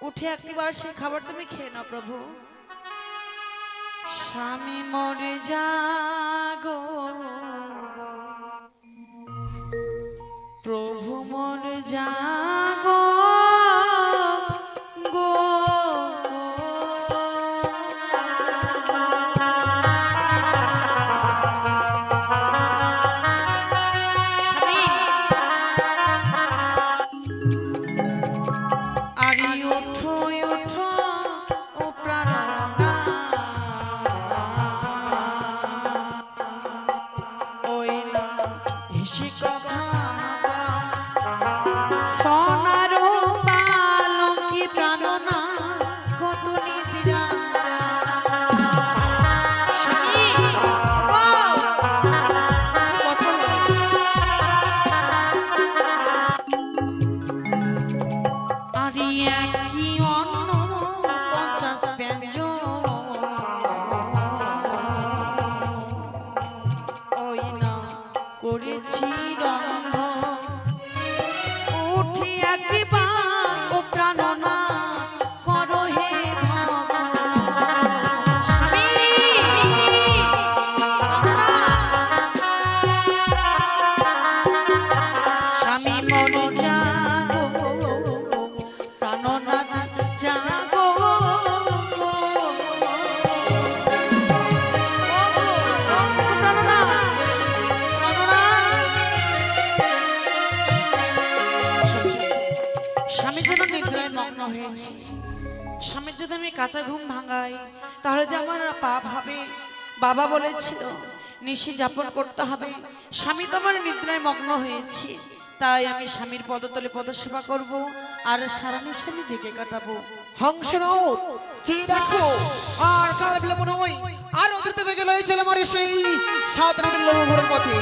উঠে একবার সেই খাবার তুমি খেয়ে নাও প্রভু। স্বামী মরে যাগো, প্রভু মরে যাগো গো। আরে ওঠো ওঠো ও প্রাণনা, ওই না হেসে কথা সোনারো পালঙ্কি প্রাণনা কত নিদ্রা করেছি রন্ধ, উঠে একবার ও প্রাণনা করো হে স্বামী। স্বামী মনে জাগো, প্রাণনা জাগো। স্বামীর জন্য নিদ্রায় মগ্ন হয়েছি, স্বামীর যদি আমি কাঁচা ঘুম ভাঙাই তাহলে যে আমার পাপ হবে। বাবা বলেছিল নিশি যাপন করতে হবে, স্বামী তো আমার নিদ্রায় মগ্ন হয়েছি, তাই আমি স্বামীর পদতলে পদসেবা করব আর সারা নিশি আমি জেগে কাটাবো। হংস নাও চেয়ে দেখো, আর কাল বিলম্ব নয়, আর অদ্রুত বেগে লয়ে চলে আমার সেই সাঁতরাদের লৌহঘরের পথে।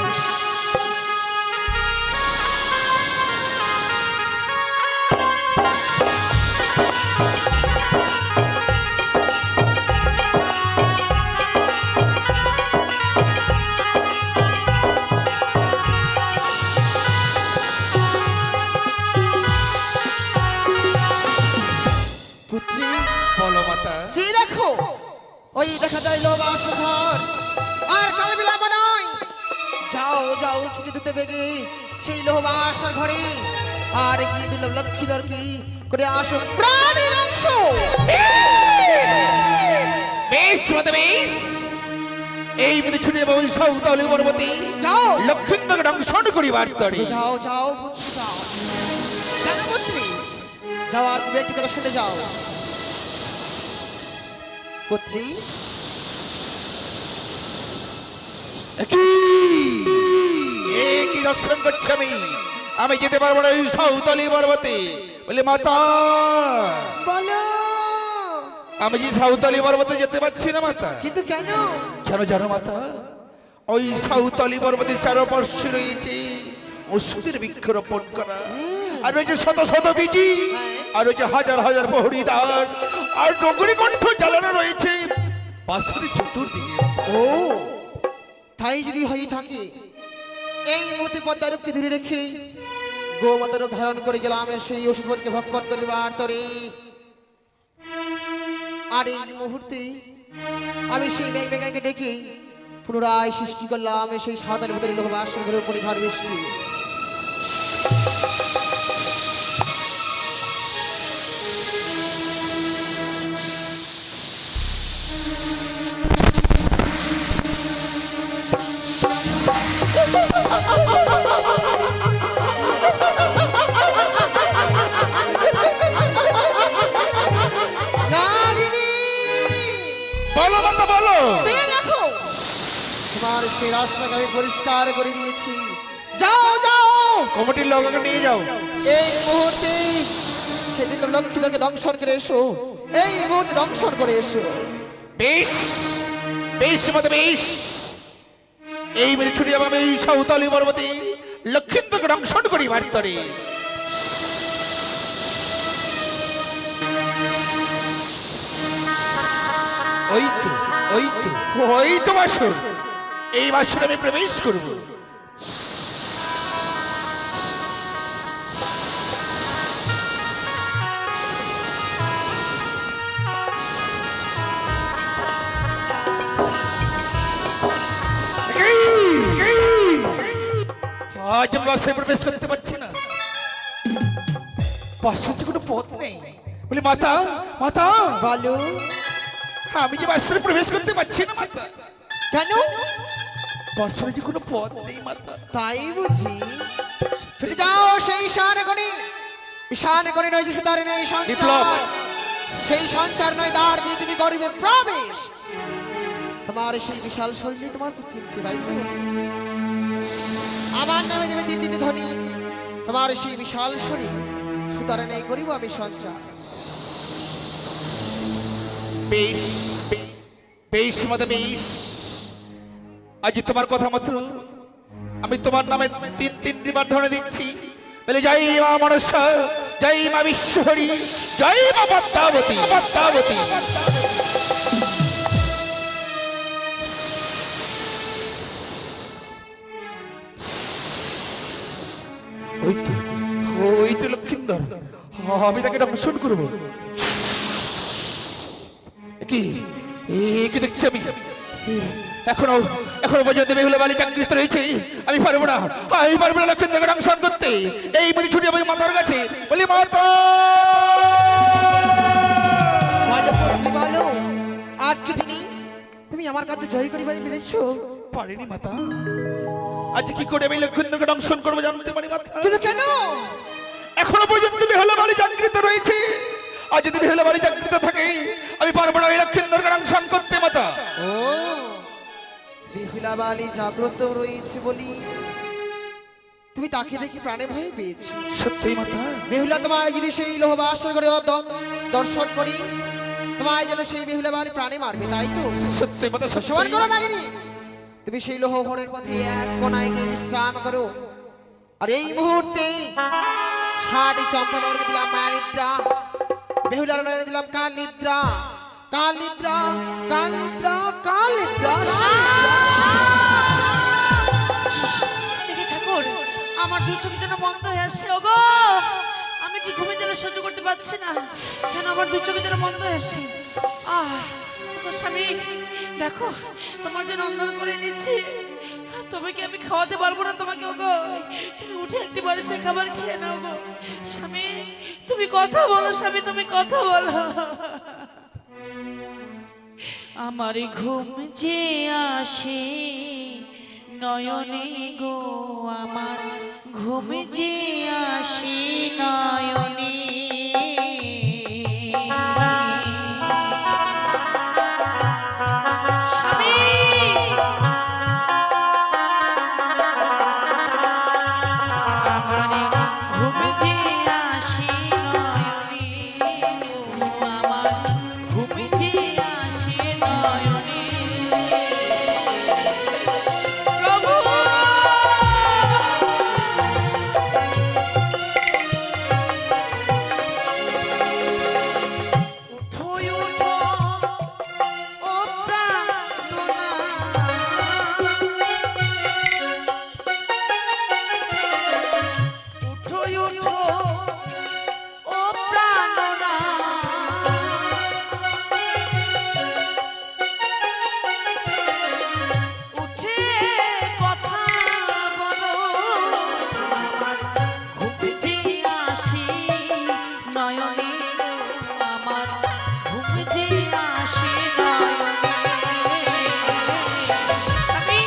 দেখো ওই দেখা যায় লোহাস ঘর, আর কাল বিলম্ব নয়, যাও যাও ছুটি দিতে বেগে সেই লোহাসার ঘরে, আর গিয়ে দুর্লভ লক্ষ্মীর কি করে আসো প্রাণীর অংশ। বেশ বেশ, এই মধ্যে ছুটে যাবো ওই সৌতালি পর্বতে, যাও লক্ষ্মীন্দরকে দংশন করিবার তরে। যাও যাও যাও জানো পুত্রী, যাও আর একটি কথা শুনে যাও পুত্রী। কি দর্শন করছি আমি যেতে পারবো না ওই সৌতালি পর্বতে। বলে মাতা বলো, আমি যে সাঁওতালি পর্বতে যেতে পারছি না মাতা। কিন্তু কেন? কেন জানো মাতা? ওই সাঁওতালি পর্বতের চারপাশে রয়েছে ওষুধের বৃক্ষরোপণ করা, আর রয়েছে শত শত বিজি, আর রয়েছে হাজার হাজার প্রহরীদার, আর ডগরি কণ্ঠ জ্বালানো রয়েছে পাশের চতুর্দিকে। ও তাই যদি হয়ে থাকে, এই মুহূর্তে পদ্মারূপকে ধরে রেখে গোমাতার রূপ ধারণ করে গেলাম সেই অসুরকে ভক্ষণ করিবার তরে। আর এই মুহূর্তে আমি সেই মেঘমেঘাকে ডেকে পুনরায় সৃষ্টি করলাম সেই সাঁওতালি ভিতরে লোহবাসন ঘরের উপরে ঝড় বৃষ্টি। তোমার সেই রাস্তাকে আমি পরিষ্কার করে দিয়েছি, যাও যাও কমিটির লোককে নিয়ে যাও। এই মুহূর্তে সেদিন লক্ষ্মীকে দংশন করে এসো, এই মুহূর্তে দংশন করে এসো। বেশ বেশ মত বেশ, এই মেয়ে ছুটে যাবো এই সাঁওতালি পর্বতে লক্ষ্মীন্দরকে দংশন করিবার তরে। ওই তো ওই তো ওই তো বাসন, এই বাসনে আমি প্রবেশ করব। আজ আমি বাসে প্রবেশ করতে পারছি না, বাসের যে কোনো পথ নেই। বলি মাতা, মাতা, বলো আমি যে বাসে প্রবেশ করতে পারছি না মাতা, কেন? বাসের যে কোনো পথ নেই মাতা। তাই বুঝি? ছুটে যাও সেই ঈশানে কোণে, ঈশানে কোণে রয়েছে সুতারে নেই বিপ্লব। সঞ্চার, সেই সঞ্চার নয় দ্বার দিয়ে তুমি করিবে প্রবেশ। তোমার সেই বিশাল শরীরে তোমার চিনতে দায়িত্ব, আমার নামে দেবে দিন দিন ধ্বনি। তোমার সেই বিশাল শরীর সুতারে নেই করিব আমি সঞ্চার। বেশ বেশ মাতা বেশ, আজ তোমার কথা মাত্র আমি তোমার নামে তিনবার ধরে দিচ্ছি। বলে জয় মা মনসা, জয় মা বিশ্বহরি, জয় মা পদ্মাবতী, পদ্মাবতী। ওই তো লক্ষ্মীন্দর, আমি তাকে দর্শন করবো। কি কি দেখছি আমি? এখনো এখনো পর্যন্ত বেহুলা বালি চাকরিত রয়েছে। আমি পারবো না, আমি পারবো না লক্ষ্মীন্দরকে দর্শন করতে। এই বুঝি ছুটি আমি মাতার কাছে বলি মাতা। বলো আজকে দিনই তুমি আমার কাছে জয় করিবারে পেরেছো? পারিনি মাতা, আজ কি করে আমি লক্ষ্মীন্দরকে দর্শন করবো জানতে পারি মাতা? কিন্তু কেন? এখনো পর্যন্ত বেহুলা বালি চাকরিত রয়েছে। আর যদি বেহুলা বালি চাকরিত থাকে আমি পারবো না ওই লক্ষ্মীন্দরকে দর্শন করতে মাতা। ও বেহুলা বালি জাগ্রত রয়েছে বলি তুমি তাকে দেখি প্রাণে ভয় পেয়েছো? সত্যি মাতা? বেহুলা তোমায় যদি সেই লোহবাসর করে দর্শন করি, তোমায় যেন সেই বেহুলা বালি প্রাণে মারবে, তাই তো? সত্যি মাতা, সমান করো লাগেনি। তুমি সেই লোহ ঘরের মধ্যে এক কোনায় গিয়ে বিশ্রাম করো। আর এই মুহূর্তে ষাটি চম্পনকে দিলাম মায়ের নিদ্রা, বেহুলার নয়নে দিলাম কাল নিদ্রা, কাল নিদ্রা, কাল নিদ্রা, কাল নিদ্রা। দেখি ঠাকুর, আমার দু চোখ যেন বন্ধ হয়ে আসছে। ওগো, আমি যে ঘুমে যেন সহ্য করতে পারছি না, কেন আমার দু চোখে যেন বন্ধ হয়ে আসছে। ওগো স্বামী, দেখো তোমার যে নন্দন করে এনেছি, তবে কি আমি খাওয়াতে পারবো না তোমাকে? ওগো, তুমি উঠে একটি বাড়ি সে খাবার খেয়ে নাও গো। স্বামী তুমি কথা বলো, স্বামী তুমি কথা বলো। আমার ঘুম যে আসে নয়নে গো, আমার ঘুম যে আসে নয়নে। স্বামী আমার ঘুম যে আসে নয়নে গো, আমার ঘুম যে আসে নয়নে। প্রভু উঠো উঠো ও প্রাণনা, উঠো উঠো ও প্রাণনা, উঠে কথা বলো। আমার ঘুম যে আসে নয়নে, আমার ঘুম যে আসে নয়নে। স্বামী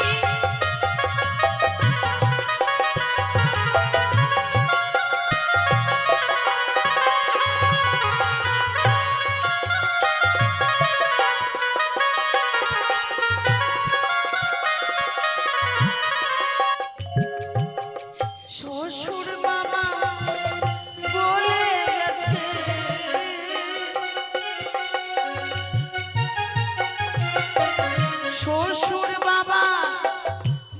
শ্বশুর বাবা বলে গেছে, শ্বশুর বাবা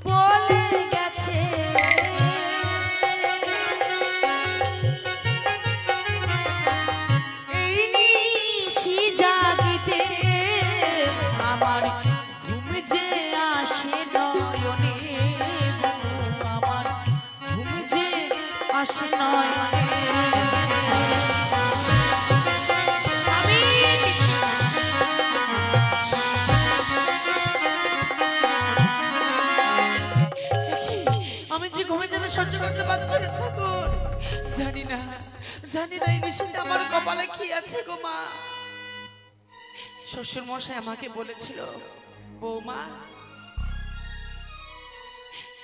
বলে গেছে, এই নিশি জাগিতে আমার ঘুম যে আসে নয়নে, আমার ঘুম যে আসে নয়নে। স্বামী আমি যে ঘুমে যেন আমার কপালে কি আছে গো মা? শ্বশুর মশাই আমাকে বলেছিল, বৌমা,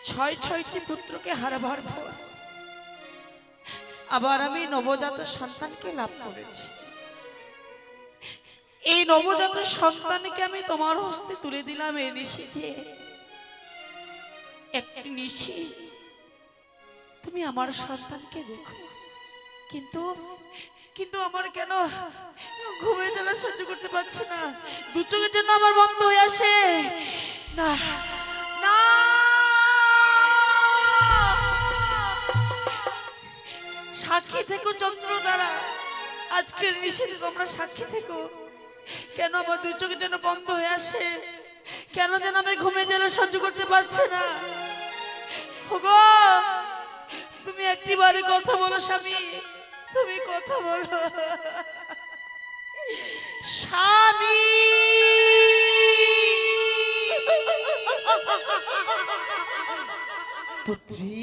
6টি পুত্রকে হারাবার পর আবার আমি নবজাত সন্তানকে লাভ করেছি। এই নবজাত সন্তানকে আমি তোমার হস্তে তুলে দিলাম এই নিশিতে। একটি নিশি তুমি আমার সন্তানকে দেখো, কিন্তু কিন্তু আমার কেন ঘুমে জ্বালা সহ্য করতে পারছি না, দু চোখের জন্য আমার বন্ধ হয়ে আসে। না না, সাক্ষী থেকো চন্দ্র দ্বারা, আজকের নিষেধে তোমরা সাক্ষী থেকো। কেন আমার দু চোখের জন্য বন্ধ হয়ে আসে, কেন যেন আমি ঘুমে জ্বালা সহ্য করতে পারছি না। ওগো, তুমি একটিবারে কথা বলো স্বামী, তুমি কথা বলো স্বামী। পুত্রী,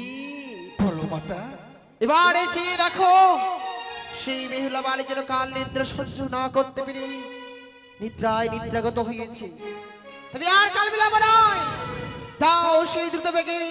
বলো মাতা। এবার এসে দেখো সেই বেহুলা বালি যেন কাল নিদ্রা সহ্য না করতে পেরে নিদ্রায় নিদ্রাগত হয়েছে। তবে আর কাল বিলম্ব নয়, দাও সেই দ্রুত বেগে